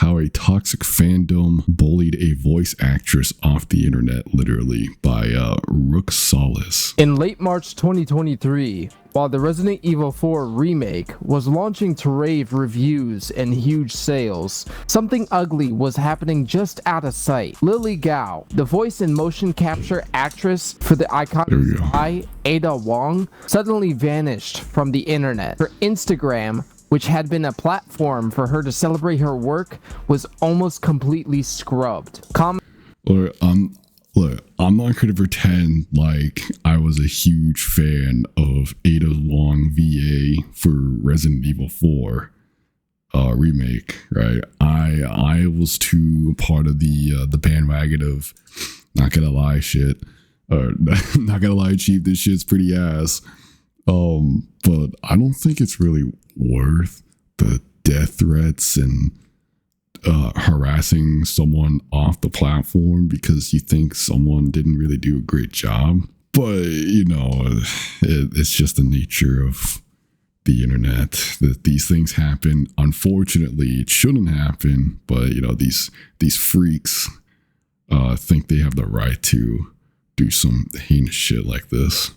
how a toxic fandom bullied a voice actress off the internet, literally, by Rook Solace. In late March 2023, while the Resident Evil 4 remake was launching to rave reviews and huge sales, something ugly was happening just out of sight. Lily Gao, the voice and motion capture actress for the iconic spy Ada Wong, suddenly vanished from the internet. Her Instagram, which had been a platform for her to celebrate her work, was almost completely scrubbed. Look, I'm not going to pretend like I was a huge fan of Ada Wong VA for Resident Evil 4 remake, right? I was too part of the bandwagon of not gonna lie shit, or not gonna lie cheap, this shit's pretty ass. But I don't think it's really worth the death threats and harassing someone off the platform because you think someone didn't really do a great job. But you know, it's just the nature of the internet that these things happen. Unfortunately, it shouldn't happen, but you know, these freaks think they have the right to do some heinous shit like this.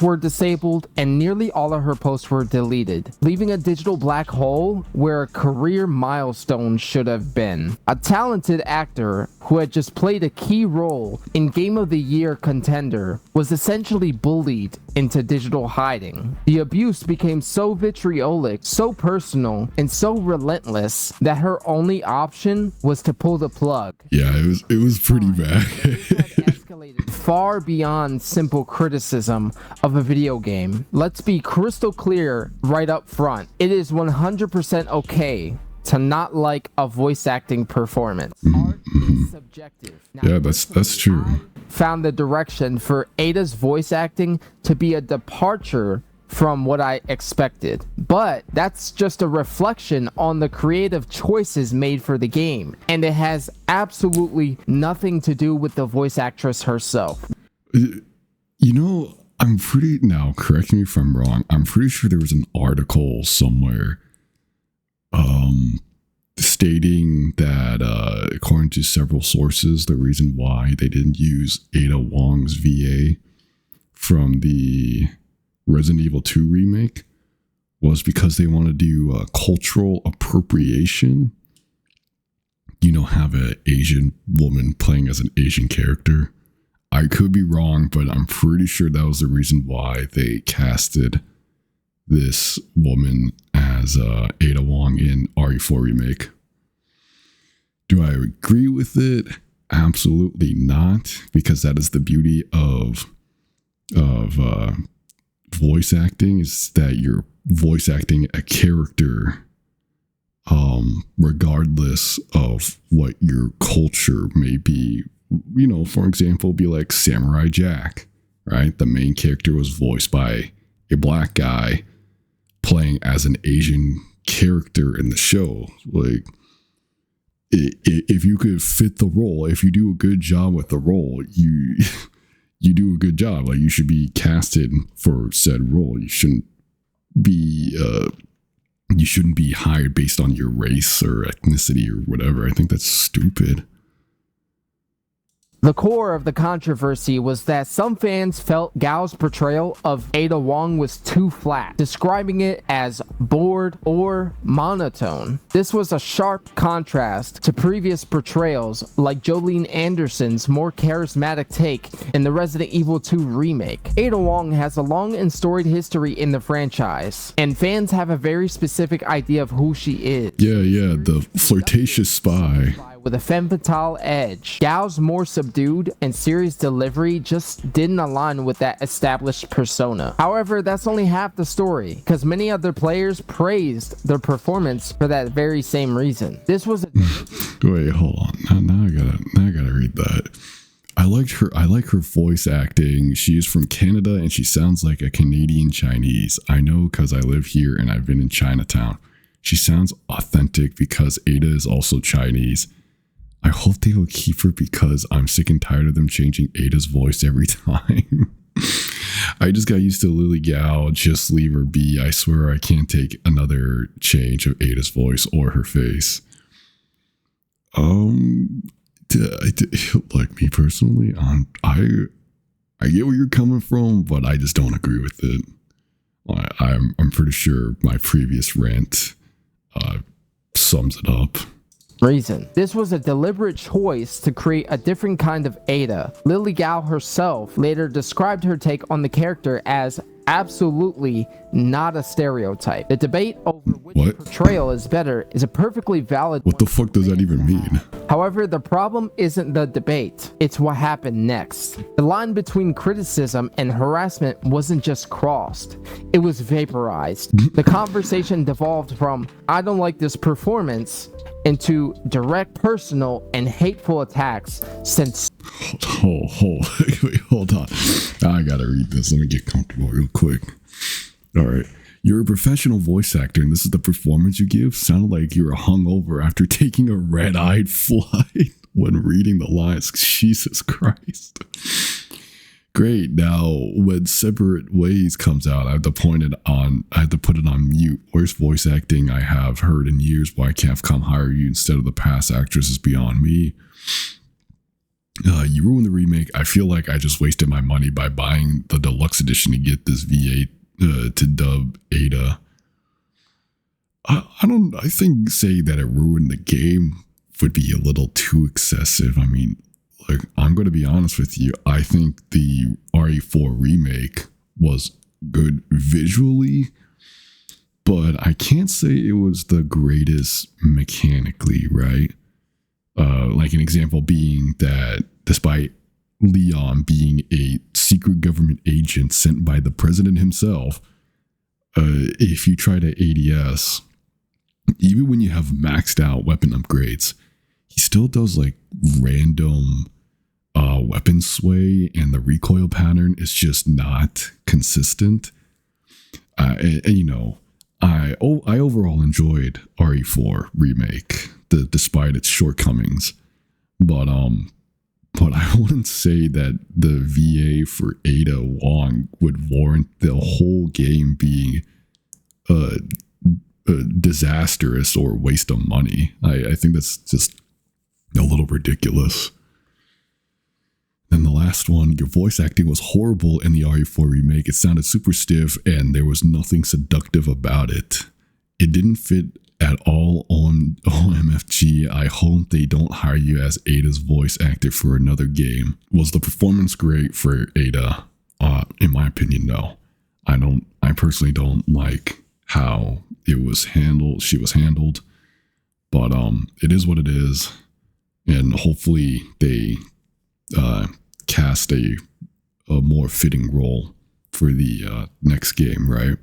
Were disabled and nearly all of her posts were deleted, leaving a digital black hole where a career milestone should have been. A talented actor who had just played a key role in Game of the Year contender was essentially bullied into digital hiding. The abuse became so vitriolic, so personal, and so relentless that her only option was to pull the plug. Yeah, it was pretty bad. Escalated far beyond simple criticism of a video game. Let's be crystal clear right up front. It is 100% okay to not like a voice acting performance. Art is subjective. Now, yeah, that's true. Found the direction for Ada's voice acting to be a departure from what I expected, but that's just a reflection on the creative choices made for the game, and it has absolutely nothing to do with the voice actress herself. You know, now correct me if I'm wrong, I'm pretty sure there was an article somewhere stating that according to several sources, the reason why they didn't use Ada Wong's VA from the Resident Evil 2 remake was because they want to do cultural appropriation. You know, have an Asian woman playing as an Asian character. I could be wrong, but I'm pretty sure that was the reason why they casted this woman as Ada Wong in RE4 remake. Do I agree with it? Absolutely not, because that is the beauty of voice acting, is that you're voice acting a character regardless of what your culture may be. You know, for example, be like Samurai Jack, right? The main character was voiced by a black guy playing as an Asian character in the show. Like, if you could fit the role, if you do a good job with the role, you do a good job. Like, you should be casted for said role. You shouldn't be hired based on your race or ethnicity or whatever. I think that's stupid. The core of the controversy was that some fans felt Gao's portrayal of Ada Wong was too flat, describing it as bored or monotone. This was a sharp contrast to previous portrayals like Jolene Anderson's more charismatic take in the Resident Evil 2 remake. Ada Wong has a long and storied history in the franchise, and fans have a very specific idea of who she is. Yeah, the flirtatious spy with a femme fatale edge. Gao's more subdued and serious delivery just didn't align with that established persona. However, that's only half the story, because many other players praised their performance for that very same reason. This was a wait, hold on. Now I gotta read that. I like her voice acting. She is from Canada and she sounds like a Canadian Chinese. I know because I live here and I've been in Chinatown. She sounds authentic because Ada is also Chinese. I hope they will keep her because I'm sick and tired of them changing Ada's voice every time. I just got used to Lily Gao. Just leave her be. I swear I can't take another change of Ada's voice or her face. Like me personally, I get where you're coming from, but I just don't agree with it. I'm pretty sure my previous rant sums it up. Reason. This was a deliberate choice to create a different kind of Ada. Lily Gao herself later described her take on the character as absolutely not a stereotype. The debate over which portrayal is better is a perfectly valid What the fuck does that even mean? However, the problem isn't the debate, it's what happened next. The line between criticism and harassment wasn't just crossed, it was vaporized. The conversation devolved from, I don't like this performance, into direct personal and hateful attacks since Hold on. I gotta read this. Let me get comfortable real quick. All right. You're a professional voice actor, and this is the performance you give? Sounded like you were hungover after taking a red-eyed flight when reading the lines. Jesus Christ. Great. Now, when Separate Ways comes out, I have to put it on mute. Worst voice acting I have heard in years. Why Capcom hire you instead of the past actress is beyond me. You ruined the remake. I feel like I just wasted my money by buying the deluxe edition to get this VA to dub Ada. I think saying that it ruined the game would be a little too excessive. I mean, like, I'm going to be honest with you. I think the RE4 remake was good visually, but I can't say it was the greatest mechanically, right? Like an example being that despite Leon being a secret government agent sent by the president himself, if you try to ADS, even when you have maxed out weapon upgrades, he still does like random weapon sway, and the recoil pattern is just not consistent. And you know, I overall enjoyed RE4 remake despite its shortcomings, but I wouldn't say that the VA for Ada Wong would warrant the whole game being disastrous or waste of money. I think that's just a little ridiculous. And the last one, your voice acting was horrible in the RE4 remake. It sounded super stiff and there was nothing seductive about it. It didn't fit at all on OMFG. I hope they don't hire you as Ada's voice actor for another game. Was the performance great for Ada? In my opinion, no. I personally don't like how it was handled. She was handled, but it is what it is. And hopefully they cast a more fitting role for the next game, right?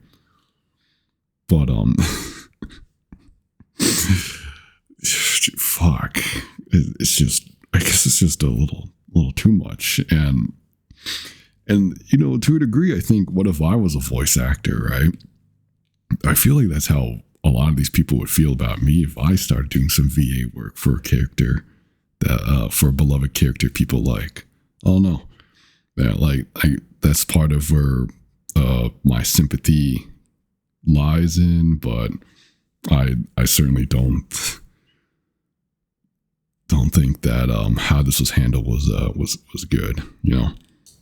But fuck, it's just, I guess it's just a little too much. And you know, to a degree, I think, what if I was a voice actor, right? I feel like that's how a lot of these people would feel about me if I started doing some VA work for a character that for a beloved character people like. Oh no, yeah, like that's part of where my sympathy lies in, but I certainly don't think that how this was handled was good, you know.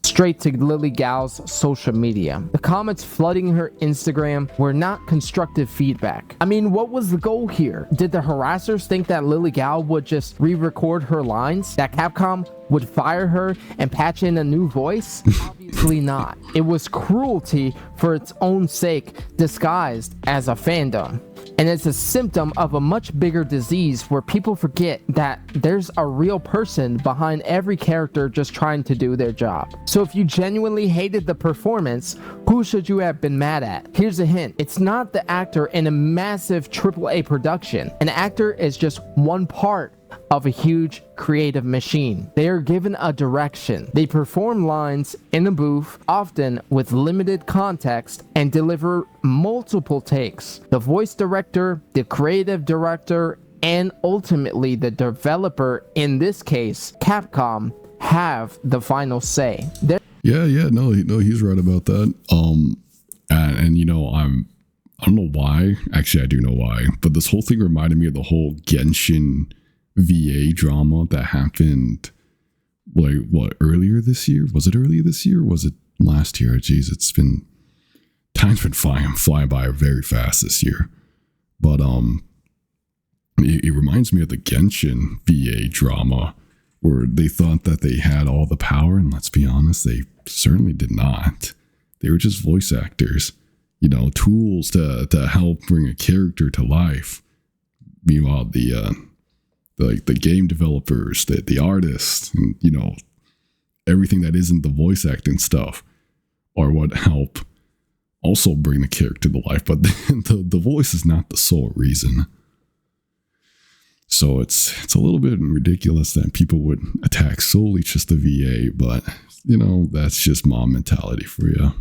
Straight to Lily Gao's social media. The comments flooding her Instagram were not constructive feedback. I mean, what was the goal here? Did the harassers think that Lily Gao would just re-record her lines? That Capcom would fire her and patch in a new voice? Obviously not. It was cruelty for its own sake, disguised as a fandom. And it's a symptom of a much bigger disease where people forget that there's a real person behind every character just trying to do their job. So if you genuinely hated the performance, who should you have been mad at? Here's a hint. It's not the actor in a massive AAA production. An actor is just one part of a huge creative machine. They are given a direction. They perform lines in a booth, often with limited context, and deliver multiple takes. The voice director, the creative director, and ultimately the developer, in this case Capcom, have the final say. No, he's right about that. And you know, I don't know why. Actually, I do know why. But this whole thing reminded me of the whole Genshin VA drama that happened like what, earlier this year? Was it earlier this year? Or was it last year? Jeez, time's been flying by very fast this year. But it reminds me of the Genshin VA drama where they thought that they had all the power, and let's be honest, they certainly did not. They were just voice actors, tools to help bring a character to life. Meanwhile, the game developers, the artists, and everything that isn't the voice acting stuff are what help also bring the character to life. But the voice is not the sole reason. So it's a little bit ridiculous that people would attack solely just the VA, but that's just mom mentality for you.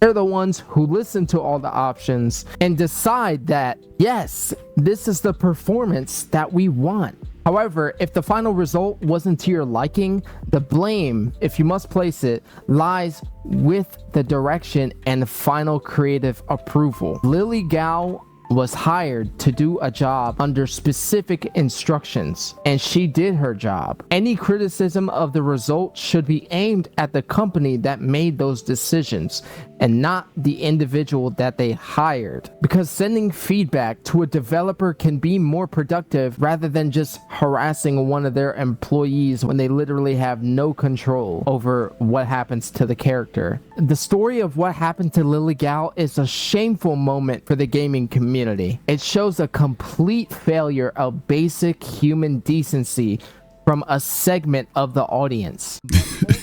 They're the ones who listen to all the options and decide that, yes, this is the performance that we want. However, if the final result wasn't to your liking, the blame, if you must place it, lies with the direction and final creative approval. Lily Gao was hired to do a job under specific instructions, and she did her job. Any criticism of the result should be aimed at the company that made those decisions and not the individual that they hired, because sending feedback to a developer can be more productive rather than just harassing one of their employees when they literally have no control over what happens to the character. The story of what happened to Lily Gao is a shameful moment for the gaming community. It shows a complete failure of basic human decency from a segment of the audience.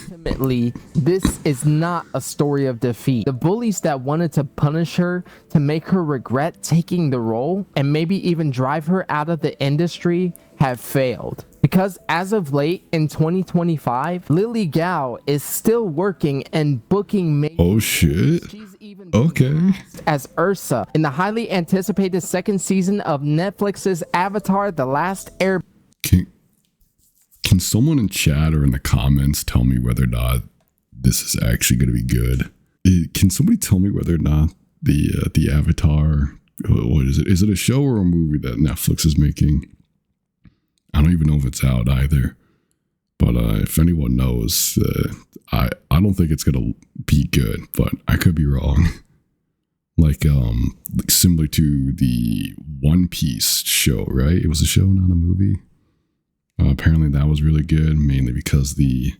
Ultimately, this is not a story of defeat. The bullies that wanted to punish her to make her regret taking the role and maybe even drive her out of the industry have failed. Because as of late in 2025, Lily Gao is still working and booking major. Oh shit. She's even okay. As Ursa in the highly anticipated second season of Netflix's Avatar: The Last Air. Can someone in chat or in the comments tell me whether or not this is actually going to be good? Can somebody tell me whether or not the Avatar, what is it? Is it a show or a movie that Netflix is making? I don't even know if it's out either. But if anyone knows, I don't think it's going to be good, but I could be wrong. Like similar to the One Piece show, right? It was a show, not a movie. Apparently that was really good, mainly because the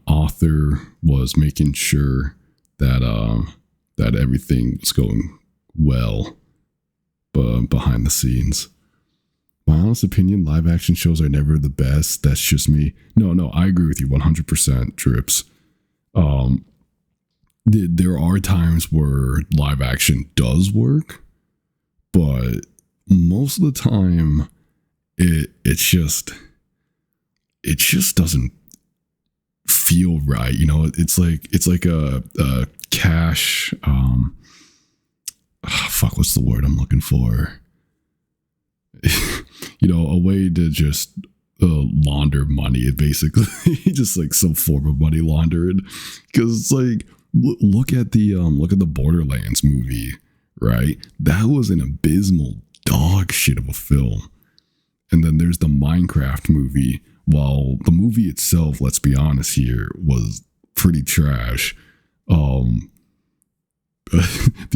author was making sure that that everything was going well behind the scenes. My honest opinion, live action shows are never the best. That's just me. No, I agree with you 100%, Drips. There are times where live action does work, but most of the time it just doesn't feel right. It's like a cash what's the word I'm looking for? A way to just launder money, basically. Just like some form of money laundering. Because like look at the Borderlands movie, right? That was an abysmal dog shit of a film. And then there's the Minecraft movie. While the movie itself, let's be honest here, was pretty trash. The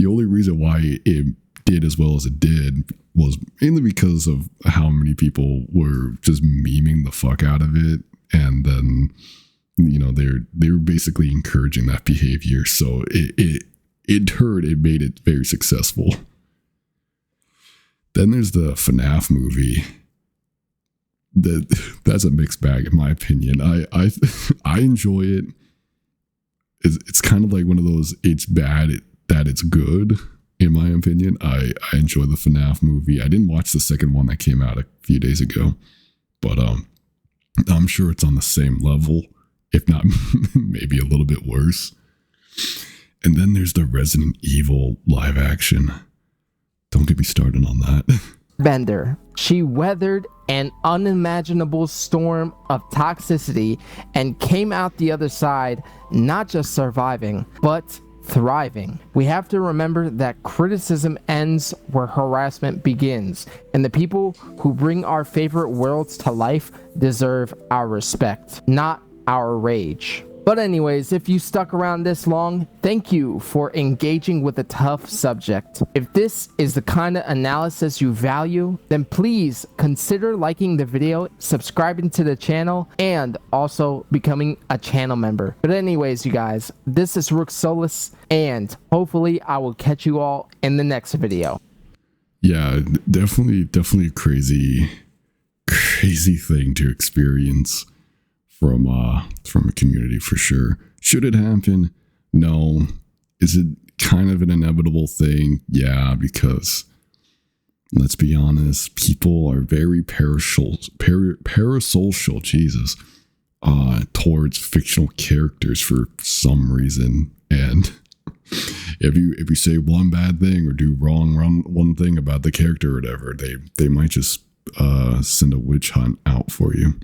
only reason why it did as well as it did was mainly because of how many people were just memeing the fuck out of it. And then, they were basically encouraging that behavior. So it made it very successful. Then there's the FNAF movie. That's a mixed bag in my opinion. I enjoy it. It's kind of like one of those, it's bad that it's good, in my opinion. I enjoy the FNAF movie. I didn't watch the second one that came out a few days ago, but I'm sure it's on the same level, if not maybe a little bit worse. And then there's the Resident Evil live action. Don't get me started on that. Bender. She weathered an unimaginable storm of toxicity and came out the other side not just surviving, but thriving. We have to remember that criticism ends where harassment begins, and the people who bring our favorite worlds to life deserve our respect, not our rage. But anyways, if you stuck around this long, thank you for engaging with a tough subject. If this is the kind of analysis you value, then please consider liking the video, subscribing to the channel, and also becoming a channel member. But anyways, you guys, this is Rook Solus, and hopefully I will catch you all in the next video. Yeah, definitely a crazy thing to experience from a community for sure. Should it happen? No. Is it kind of an inevitable thing? Yeah, because let's be honest, people are very parasocial, Jesus, towards fictional characters for some reason. And if you say one bad thing or do wrong one thing about the character or whatever, they might just send a witch hunt out for you.